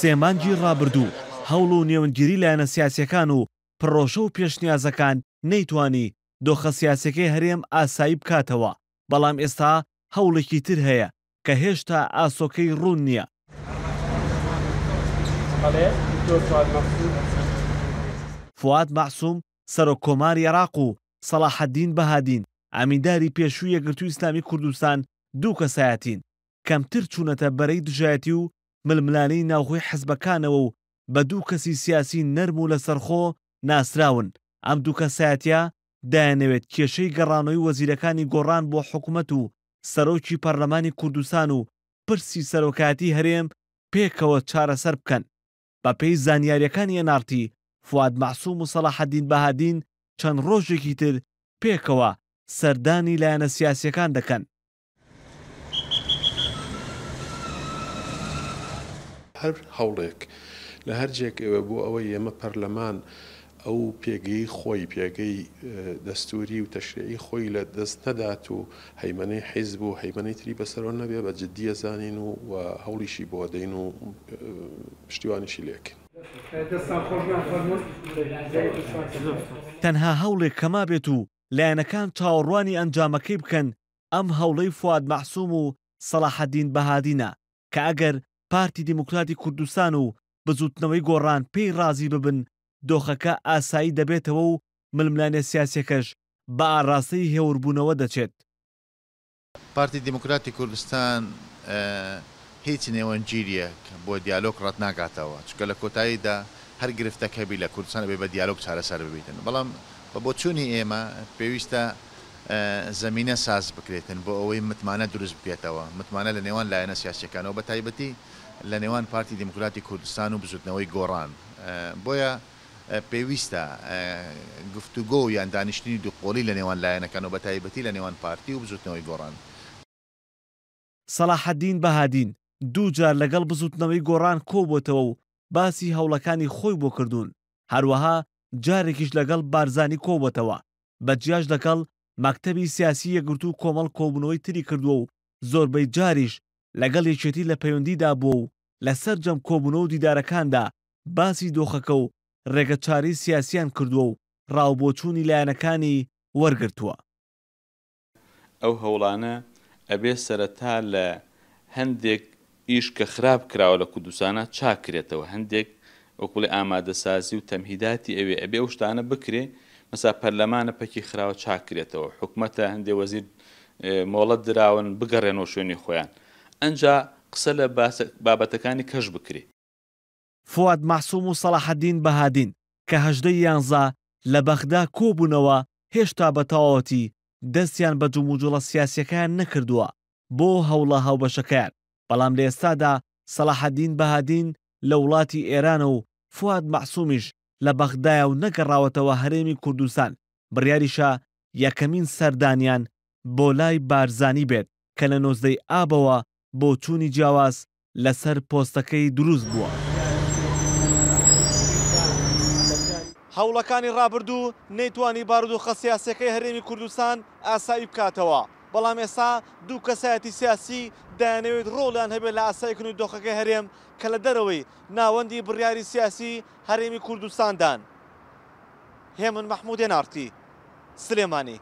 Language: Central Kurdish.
سێمانگی ڕابردوو هەوڵ و نێونگیری لایەنە سیاسیەکان و پڕۆژە و پێشنیازەکان نەیتوانی دۆخە سیاسەکەی هەرێم ئاسایی بکاتەوە، بەڵام ئێستا هەوڵێکی تر هەیە کە هێشتا ئاسۆکەی ڕوون نییە. فواد مەعسووم سەرۆکۆماری عێراق و سەلاحەدین بەهادین ئامینداری پێشووی یەکگرتووی ئیسلامی کوردستان دوو کەسایەتین کەمتر چوونەتە بەرەی دژایەتی و ململانەی ناوخۆی حیزبەکانەوە و بە دوو کەسی سیاسی نەرم و لەسەرخۆ ناسراون. ئەم دوو کەسایەتیە دایانەوێت کێشەی گەڕانەوەی وەزیرەکانی گۆڕان بۆ حکوومەت و سەرۆکی پەرلەمانی کوردستان و پرسی سەرۆکایەتی هەرێم پێکەوە چارەسەر بکەن. بە پێی زانیاریەکانی NRT فواد مەعسووم و سەلاحەدین بەهادین چەند ڕۆژێکی تر پێکەوە سەردانی لایەنە سیاسیەکان دەکەن. هەر هەوڵێک لە هەرجێک ئێوە بۆ ئەوەی ئێمە پەرلەمان ئەو پێگەی خۆی پێگەی دەستوری و تەشریعی خۆی لە دەست نەدات و هەیمەنەی حیزب و هەیمەنەی تری بەسەرەوە نەبێ بە جددیە زانین و هەوڵیشی بۆ دەین و پشتیوانیشی لێکن. تەنها هەوڵێک کەما بێت و لایەنەکان چاوەڕوانی ئەنجامەکەی بکەن ئەم هەوڵەی فواد مەعسووم و سەلاحەدین بەهادینە کە ئەگەر پارتی دیموکراتی کوردستان و بزوتنەوەی گۆڕان پێی ڕازی ببن دۆخەکە ئاسایی دەبێتەوە و ململانە سیاسیەکەش بە ئاڕاستەی هێوربوونەوە دەچێت. پارتی دیموکراتی کوردستان هیچ نێوەنگیریە بۆ دیالۆگ ڕەت ناکاتەوە، چونکە لە کۆتاییدا هەر گرفتەک هەبی لە کوردستان بێ بە دیالۆگ چارەسەر ببیتن، بەڵام بە بۆچوونی ئێمە پێویستە زەمینە ساز بکرێتن بۆ ئەوەی متمانە دروست بکرێتەوە، متمانە لە نێوان لایەنە سیاسیەکانەوە بە تایبەتی لە نێوان پارتی دیموکراتی کوردستان و بزوتنەوەی گۆڕان. بۆیە پێویستە گفتوگۆ و یان دانیشتنی دووقۆڵی لە نێوان لایەنەکان و بە تایبەتی لە نێوان پارتی و بزوتنەوەی گۆڕان. سەلاحەدین بەهادین دوو جار لەگەڵ بزوتنەوەی گۆڕان کۆبووتەوە و باسی هەوڵەکانی خۆی بۆ کردوون، هەروەها جارێکیش لەگەڵ بارزانی کۆبووتەوە، بەجیاش لەگەڵ مەکتەبی سیاسی یەکگرتوو کۆمەڵ کۆبوونەوەی تری کردووە و زۆربەی جاریش لەگەڵ یەکێتی لە پەیوەندیدا بووە و لەسەر جەم کۆبوونەوە و دیدارەکاندا باسی دۆخەکە و ڕێگەچاری سیاسیان کردووە و ڕاوبۆچوونی لایەنەکانی وەرگرتووە. ئەو هەوڵانە ئەبێ سەرەتا لە هەندێک ئیش کە خراپ کراوە لە کوردستانە چاکرێتەوە، هەندێک وەکوڵی ئامادەسازی و تەمهیداتی ئەوێ ئەبێ ئەو شتانە بکرێ، مەسا پەرلەمانە پەکی خراوە چاکرێتەوە، حکوومەتە هەندێک وەزیر مۆڵەت دراون بگەڕێنەوە شوێنی خۆیان، ئەنجا قسە لە بابەتەکانی کەش بکرێ. فواد مەعسووم و سەلاحەدین بەهادین کە 11 لە بەغدا کۆبوونەوە هێشتا بە تەواوەتی دەستیان بە جوموجوڵە سیاسیەکان نەکردووە بۆ هەوڵە هاوبەشەکەیان، بەڵام لە ئێستادا سەلاحەدین بەهادین لە وڵاتی ئێرانە و فواد مەعسوومیش لە بەغدایە و نەگەڕاوەتەوە هەرێمی کوردستان، بڕیاریشە یەکەمین سەردانیان بۆ لای بارزانی بێت کە لە 19 ئابەوە بۆ چوونی جیاواز لەسەر پۆستەکەی دروست بووە. هەوڵەکانی ڕابردوو نەیتوانی بارودۆخە سیاسیەکەی هەرێمی کوردستان ئاسایی بکاتەوە، بەڵام ئێستا دوو کەسایەتی سیاسی دایانەوێت ڕۆڵیان هەبێت لە ئاساییکردنی دۆخەکەی هەرێم کە لە دەرەوەی ناوەندی بڕیاری سیاسی هەرێمی کوردستاندان. هێمن مەحموود NRT سلێمانی.